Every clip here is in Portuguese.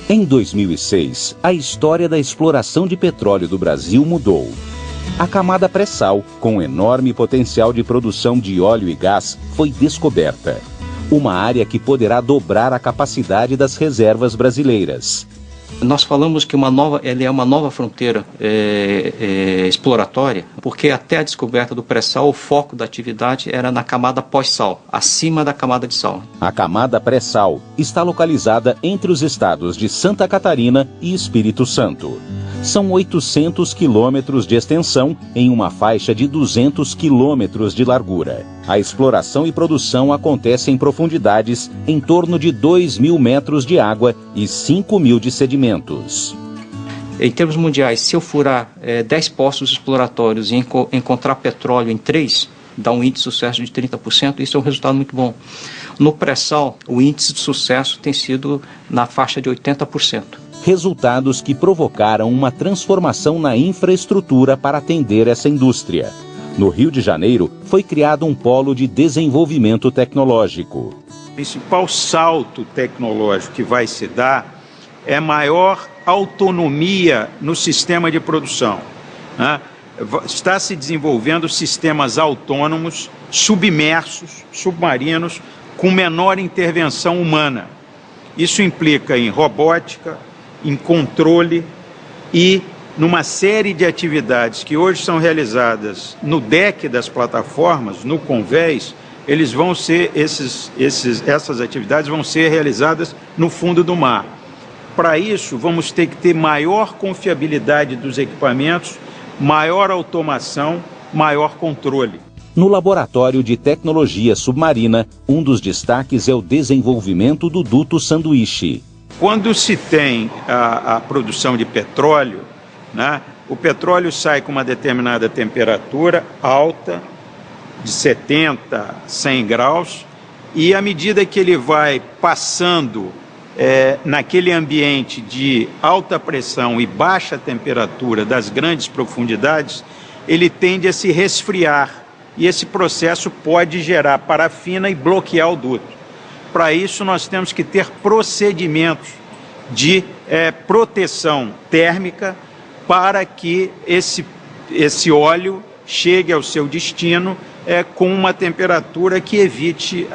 Em 2006, a história da exploração de petróleo do Brasil mudou. A camada pré-sal, com enorme potencial de produção de óleo e gás, foi descoberta. Uma área que poderá dobrar a capacidade das reservas brasileiras. Nós falamos que ela é uma nova fronteira exploratória, porque até a descoberta do pré-sal, o foco da atividade era na camada pós-sal, acima da camada de sal. A camada pré-sal está localizada entre os estados de Santa Catarina e Espírito Santo. São 800 quilômetros de extensão em uma faixa de 200 quilômetros de largura. A exploração e produção acontece em profundidades em torno de 2.000 metros de água e 5.000 de sedimentos. Em termos mundiais, se eu furar 10 poços exploratórios e encontrar petróleo em 3, dá um índice de sucesso de 30%, isso é um resultado muito bom. No pré-sal, o índice de sucesso tem sido na faixa de 80%. Resultados que provocaram uma transformação na infraestrutura para atender essa indústria. No Rio de Janeiro, foi criado um polo de desenvolvimento tecnológico. O principal salto tecnológico que vai se dar é maior autonomia no sistema de produção, né? Está se desenvolvendo sistemas autônomos, submersos, submarinos, com menor intervenção humana. Isso implica em robótica, em controle e numa série de atividades que hoje são realizadas no deck das plataformas, no convés, essas atividades vão ser realizadas no fundo do mar. Para isso, vamos ter que ter maior confiabilidade dos equipamentos, maior automação, maior controle. No Laboratório de Tecnologia Submarina, um dos destaques é o desenvolvimento do duto sanduíche. Quando se tem a produção de petróleo, né, o petróleo sai com uma determinada temperatura alta, de 70 a 100 graus, e à medida que ele vai passando naquele ambiente de alta pressão e baixa temperatura das grandes profundidades, ele tende a se resfriar, e esse processo pode gerar parafina e bloquear o duto. Para isso, nós temos que ter procedimentos de proteção térmica para que esse óleo chegue ao seu destino com uma temperatura que evite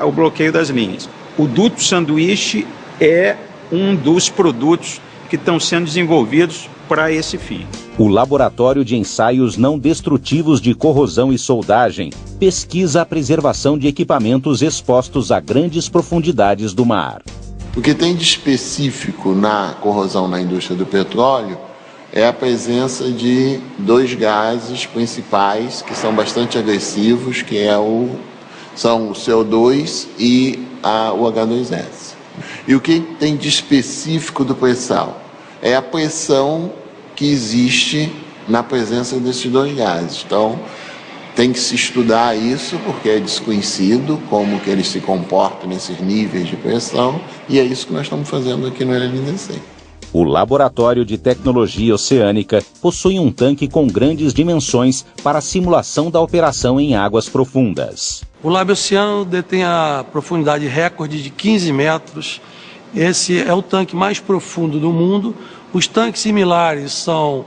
o bloqueio das linhas. O duto sanduíche é um dos produtos que estão sendo desenvolvidos para esse fim. O Laboratório de Ensaios Não Destrutivos de Corrosão e Soldagem pesquisa a preservação de equipamentos expostos a grandes profundidades do mar. O que tem de específico na corrosão na indústria do petróleo é a presença de dois gases principais que são bastante agressivos, que são o CO2 e o H2S. E o que tem de específico do pré-sal é a pressão que existe na presença desses dois gases. Então, tem que se estudar isso, porque é desconhecido como que eles se comportam nesses níveis de pressão, e é isso que nós estamos fazendo aqui no LNDC. O Laboratório de Tecnologia Oceânica possui um tanque com grandes dimensões para a simulação da operação em águas profundas. O Lab Oceano detém a profundidade recorde de 15 metros. Esse é o tanque mais profundo do mundo. Os tanques similares são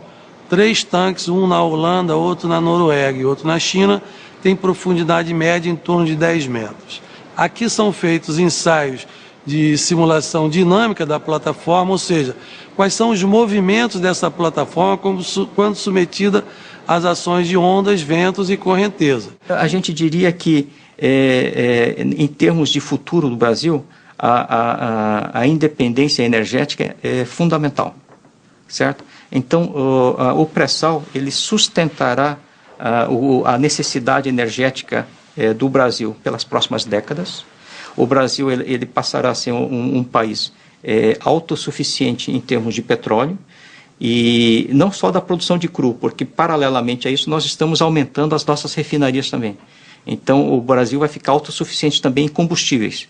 3 tanques, um na Holanda, outro na Noruega e outro na China, tem profundidade média em torno de 10 metros. Aqui são feitos ensaios de simulação dinâmica da plataforma, ou seja, quais são os movimentos dessa plataforma quando submetida às ações de ondas, ventos e correnteza. A gente diria que, em termos de futuro do Brasil, a independência energética é fundamental, certo? Então, o pré-sal ele sustentará a necessidade energética do Brasil pelas próximas décadas. O Brasil ele passará a ser um país autossuficiente em termos de petróleo, e não só da produção de cru, porque paralelamente a isso nós estamos aumentando as nossas refinarias também. Então, o Brasil vai ficar autossuficiente também em combustíveis.